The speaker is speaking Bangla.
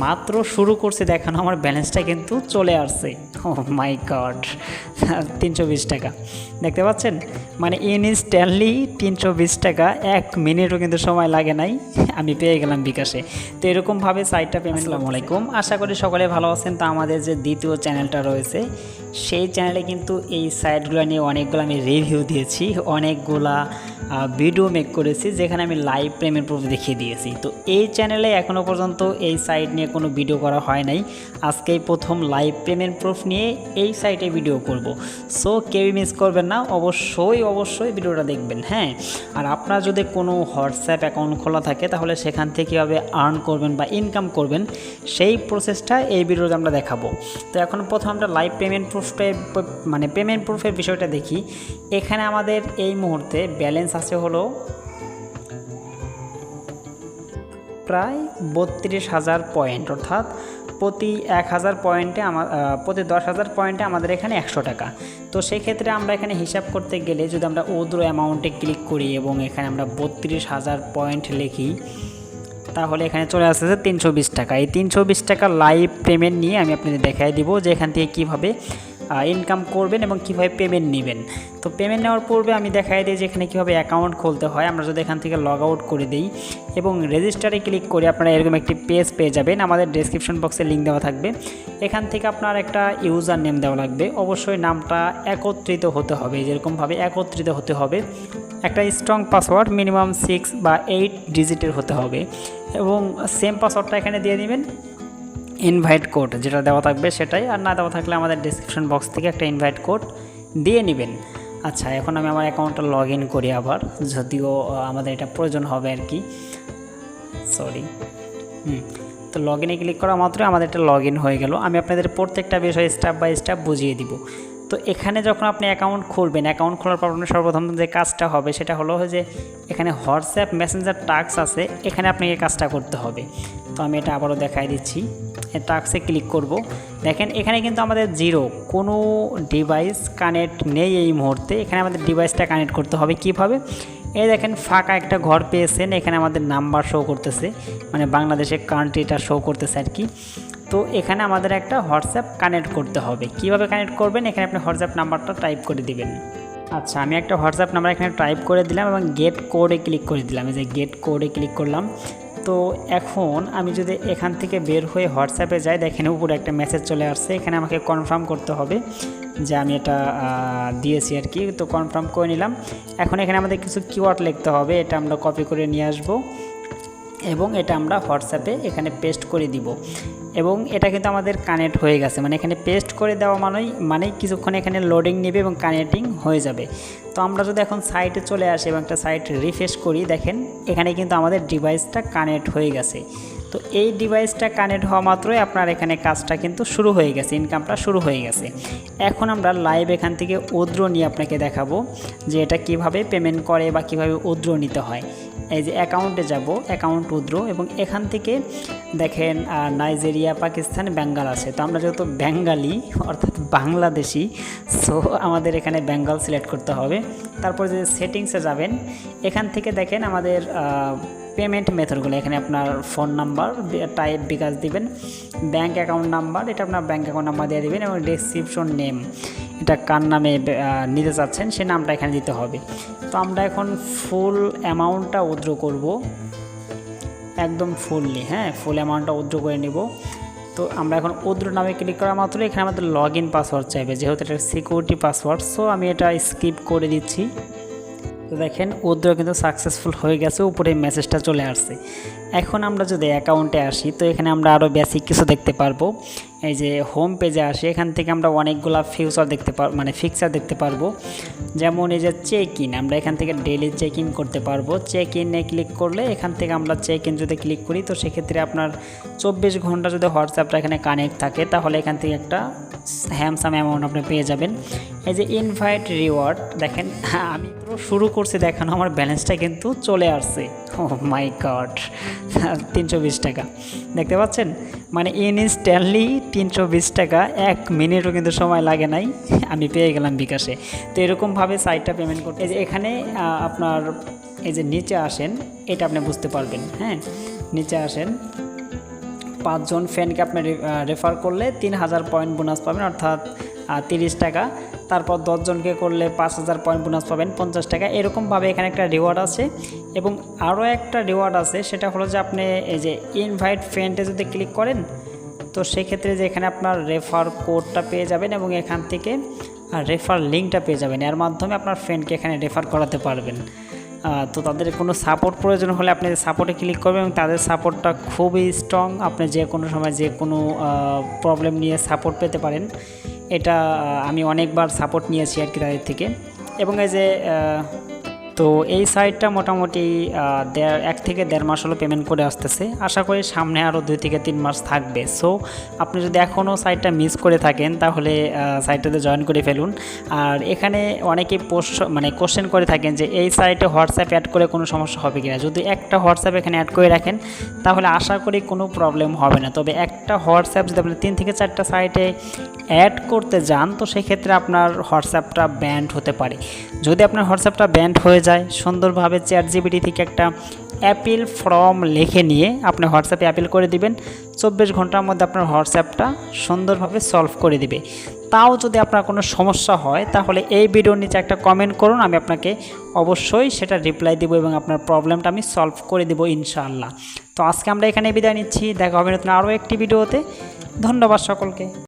মাত্র শুরু করছি দেখানো, আমার ব্যালেন্সটা কিন্তু চলে আসছে। ও মাই গড, 320 টাকা দেখতে পাচ্ছেন, মানে ইনস্ট্যান্টলি 320 টাকা, 1 মিনিটও কিন্তু সময় লাগে নাই, আমি পেয়ে গেলাম বিকাশে। তো এরকমভাবে সাইটটা পেমেন্ট। আসসালামু আলাইকুম, আশা করি সকলে ভালো আছেন। তো আমাদের যে দ্বিতীয় চ্যানেলটা রয়েছে সেই চ্যানেলে কিন্তু এই সাইটগুলো নিয়ে অনেকগুলো আমি রিভিউ দিয়েছি, অনেকগুলা ভিডিও মেক করেছি, যেখানে আমি লাইভ পেমেন্ট প্রুফ দেখিয়ে দিয়েছি। তো এই চ্যানেলে এখনও পর্যন্ত এই সাইট নিয়ে কোনো ভিডিও করা হয় নাই, আজকেই প্রথম লাইভ পেমেন্ট প্রুফ নিয়ে এই সাইটে ভিডিও করব। সো কেউই মিস করবেন না, অবশ্যই ভিডিওটা দেখবেন। হ্যাঁ, আর আপনার যদি কোনো হোয়াটসঅ্যাপ অ্যাকাউন্ট খোলা থাকে তাহলে সেখান থেকে কীভাবে আর্ন করবেন বা ইনকাম করবেন সেই প্রসেসটা এই ভিডিওতে আমরা দেখাবো। তো এখন প্রথম আমরা লাইভ পেমেন্ট পেমেন্ট প্রুফের বিষয়টা দেখি। এখানে আমাদের এই মুহূর্তে ব্যালেন্স আছে হলো প্রায় 32,000 পয়েন্ট, অর্থাৎ প্রতি 1,000 পয়েন্টে প্রতি 10,000 পয়েন্টে আমাদের এখানে 100 টাকা। তো সেই ক্ষেত্রে আমরা এখানে হিসাব করতে গেলে যদি আমরা উইথড্র অ্যামাউন্টে ক্লিক করি এবং এখানে আমরা 32,000 পয়েন্ট লিখি, তাহলে এখানে চলে আসছে 320 টাকা। এই 320 টাকা লাইভ পেমেন্ট নিয়ে আমি আপনাদের দেখাই দিব যে এখান থেকে কীভাবে ইনকাম করবেন এবং কীভাবে পেমেন্ট নেবেন। তো পেমেন্ট নেওয়ার পূর্বে আমি দেখাই দিই যে এখানে কীভাবে অ্যাকাউন্ট খুলতে হয়। আমরা যদি এখান থেকে লগ আউট করে দিই এবং রেজিস্টারে ক্লিক করি, আপনারা এরকম একটি পেজ পেয়ে যাবেন। আমাদের ডেসক্রিপশন বক্সে লিঙ্ক দেওয়া থাকবে, এখান থেকে আপনার একটা ইউজার নেম দেওয়া লাগবে। অবশ্যই নামটা একত্রিত হতে হবে, যেরকমভাবে একত্রিত হতে হবে। একটা স্ট্রং পাসওয়ার্ড মিনিমাম 6 বা 8 ডিজিটের হতে হবে এবং সেম পাসওয়ার্ডটা এখানে দিয়ে দিবেন। ইনভাইট কোড যেটা দেওয়া থাকবে সেটাই, আর না দেওয়া থাকলে আমাদের ডেসক্রিপশন বক্স থেকে একটা ইনভাইট কোড দিয়ে নেবেন। আচ্ছা, এখন আমি আমার অ্যাকাউন্টটা লগ ইন করি আবার, যদিও আমাদের এটা প্রয়োজন হবে আর কি, সরি। তো লগ ইনে ক্লিক করা মাত্রই আমাদের এটা লগ ইন হয়ে গেল। আমি আপনাদের প্রত্যেকটা বিষয় স্টেপ বাই স্টেপ বুঝিয়ে দিব। তো এখানে যখন আপনি অ্যাকাউন্ট খুলবেন, অ্যাকাউন্ট খোলার পর আপনার সর্বপ্রথম যে কাজটা হবে সেটা হলো যে এখানে হোয়াটসঅ্যাপ মেসেঞ্জার টাস্ক আছে, এখানে আপনাকে কাজটা করতে হবে। তো আমি এটা আবারও দেখাই দিচ্ছি, টাস্কে ক্লিক করব। দেখেন এখানে কিন্তু আমাদের জিরো, কোনো ডিভাইস কানেক্ট নেই এই মুহূর্তে। এখানে আমাদের ডিভাইসটা কানেক্ট করতে হবে কীভাবে, এই দেখেন ফাঁকা একটা ঘর পেয়েছেন, এখানে আমাদের নাম্বার শো করতেছে, মানে বাংলাদেশের কান্ট্রিটা শো করতেছে আর কি। তো এখানে আমাদের একটা হোয়াটসঅ্যাপ কানেক্ট করতে হবে। কিভাবে কানেক্ট করবেন, এখানে আপনি হোয়াটসঅ্যাপ নাম্বারটা টাইপ করে দিবেন। আচ্ছা, আমি একটা হোয়াটসঅ্যাপ নাম্বার এখানে টাইপ করে দিলাম এবং গেট কোডে ক্লিক করে দিলাম। এই যে গেট কোডে ক্লিক করলাম। তো এখন আমি যদি এখান থেকে বের হয়ে হোয়াটসঅ্যাপে যাই, দেখেন উপরে একটা মেসেজ চলে আসছে, এখানে আমাকে কনফার্ম করতে হবে যে আমি এটা দিয়েছি আর কি। তো কনফার্ম করে নিলাম। এখন এখানে আমাদের কিছু কিওয়ার্ড লিখতে হবে, এটা আমরা কপি করে নিয়ে আসব এবং এটা আমরা হোয়াটসঅ্যাপে এখানে পেস্ট করে দিব। এবং এটা কিন্তু আমাদের কানেক্ট হয়ে গেছে, মানে এখানে পেস্ট করে দেওয়া মানে কিছুক্ষণ এখানে লোডিং নেবে এবং কানেক্টিং হয়ে যাবে। তো আমরা যদি এখন সাইটে চলে আসি এবং একটা সাইট রিফ্রেশ করি, দেখেন এখানে কিন্তু আমাদের ডিভাইসটা কানেক্ট হয়ে গেছে। তো এই ডিভাইসটা কানেক্ট হওয়া মাত্রই আপনার এখানে কাজটা কিন্তু শুরু হয়ে গেছে, ইনকামটা শুরু হয়ে গেছে। এখন আমরা লাইভ এখান থেকে উইথড্র নিয়ে আপনাকে দেখাবো যে এটা কিভাবে পেমেন্ট করে বা কিভাবে উইথড্র নিতে হয়। এই যে অ্যাকাউন্টে যাব, অ্যাকাউন্ট উইথড্র, এবং এখান থেকে দেখেন নাইজেরিয়া, পাকিস্তান, বেঙ্গল আছে। তো আমরা যেহেতু বেঙ্গালি অর্থাৎ বাংলাদেশি, সো আমাদের এখানে বেঙ্গল সিলেক্ট করতে হবে। তারপর যে সেটিংসে যাবেন, এখান থেকে দেখেন আমাদের পেমেন্ট মেথডগুলো, এখানে আপনার ফোন নাম্বার টাইপ বিকাশ দিবেন, ব্যাঙ্ক অ্যাকাউন্ট নাম্বার, এটা আপনার ব্যাঙ্ক অ্যাকাউন্ট নাম্বার দিয়ে দেবেন এবং ডেসক্রিপশন নেম, এটা কার নামে নিতে চাচ্ছেন সে নামটা এখানে দিতে হবে। তো আমরা এখন ফুল অ্যামাউন্টটা উইথড্র করব, একদম ফুললি, হ্যাঁ ফুল অ্যামাউন্টটা উইথড্র করে নেব। তো আমরা এখন উইথড্র নামে ক্লিক করা মাত্র এখানে আমাদের লগ ইন পাসওয়ার্ড চাইবে, যেহেতু এটা সিকিউরিটি পাসওয়ার্ড, সো আমি এটা স্কিপ করে দিচ্ছি। তো দেখেন উইথড্র কিন্তু সাকসেসফুল হয়ে গেছে, উপরে মেসেজটা চলে আসছে। এখন আমরা যদি অ্যাকাউন্টে আসি, তো এখানে আমরা আরও বেসিক কিছু দেখতে পারবো। এই যে হোম পেজে আসি, এখান থেকে আমরা অনেকগুলো ফিচার ফিক্সার দেখতে পারবো। যেমন এই যে চেক ইন, আমরা এখান থেকে ডেইলি চেক ইন করতে পারবো। চেক ইনে ক্লিক করলে এখান থেকে আমরা চেক ইন যদি ক্লিক করি, তো সেক্ষেত্রে আপনার 24 ঘন্টা যদি হোয়াটসঅ্যাপটা এখানে কানেক্ট থাকে তাহলে এখান থেকে একটা হ্যামসাম অ্যামাউন্ট আপনি পেয়ে যাবেন। এই যে ইনভাইট রিওয়ার্ড, দেখেন আমি পুরো শুরু করছি দেখানো, আমার ব্যালেন্সটা কিন্তু চলে আসছে। ও মাই গড, 320 টাকা দেখতে পাচ্ছেন, মানে ইনস্ট্যান্টলি 320 টাকা, 1 মিনিটও কিন্তু সময় লাগে নাই, আমি পেয়ে গেলাম বিকাশে। তো এরকমভাবে সাইটটা পেমেন্ট করতে, এই যে এখানে আপনার এই যে নিচে আসেন, এটা আপনি বুঝতে পারবেন। হ্যাঁ, নিচে আসেন, 5 জন ফ্রেন্ডকে আপনি রেফার করলে 3000 পয়েন্ট বোনাস পাবেন, অর্থাৎ 30 টাকা। তারপর 10 জনকে করলে 5000 পয়েন্ট বোনাস পাবেন 50 টাকা। এরকমভাবে এখানে একটা রিওয়ার্ড আছে এবং আরও একটা রিওয়ার্ড আছে, সেটা হলো যে আপনি এই যে ইনভাইট ফ্রেন্ডে যদি ক্লিক করেন, তো সেক্ষেত্রে যে এখানে আপনার রেফার কোডটা পেয়ে যাবেন এবং এখান থেকে রেফার লিঙ্কটা পেয়ে যাবেন। এর মাধ্যমে আপনার ফ্রেন্ডকে এখানে রেফার করাতে পারবেন। তো তাদের কোনো সাপোর্ট প্রয়োজন হলে আপনি সাপোর্টে ক্লিক করবেন এবং তাদের সাপোর্টটা খুবই স্ট্রং। আপনি যে কোনো সময় যে কোনো প্রবলেম নিয়ে সাপোর্ট পেতে পারেন। এটা আমি অনেকবার সাপোর্ট নিয়েছি আর কি তাদের থেকে। এবং এই যে তো এই সাইটটা মোটামুটি 1 থেকে 1.5 মাস হলো পেমেন্ট করে আসতেছে। আশা করি সামনে আরও 2 থেকে 3 মাস থাকবে। সো আপনি যদি এখনও সাইটটা মিস করে থাকেন তাহলে সাইটটাতে জয়েন করে ফেলুন। আর এখানে অনেকেই কোশ্চেন করে থাকেন যে এই সাইটে হোয়াটসঅ্যাপ অ্যাড করে কোনো সমস্যা হবে কিনা। যদি একটা হোয়াটসঅ্যাপ এখানে অ্যাড করে রাখেন তাহলে আশা করি কোনো প্রবলেম হবে না। তবে একটা হোয়াটসঅ্যাপ যদি আপনি 3 থেকে 4টা সাইটে অ্যাড করতে যান, তো সেক্ষেত্রে আপনার হোয়াটসঅ্যাপটা ব্যান্ড হতে পারে। যদি আপনার হোয়াটসঅ্যাপটা ব্যান্ড হয়ে যায়, সুন্দরভাবে চ্যাটজিপিটি থেকে একটা অ্যাপিল ফর্ম লিখে নিয়ে আপনি হোয়াটসঅ্যাপে অ্যাপিল করে দিবেন। 24 ঘন্টার মধ্যে আপনার হোয়াটসঅ্যাপটা সুন্দরভাবে সলভ করে দিবে। তাও যদি আপনার কোনো সমস্যা হয় তাহলে এই ভিডিওর নিচে একটা কমেন্ট করুন, আমি আপনাকে অবশ্যই সেটা রিপ্লাই দেবো এবং আপনার প্রবলেমটা আমি সলভ করে দেবো ইনশাআল্লাহ। তো আজকে আমরা এখানে বিদায় নিচ্ছি, দেখা হবে নতুন আরও একটি ভিডিওতে। ধন্যবাদ সকলকে।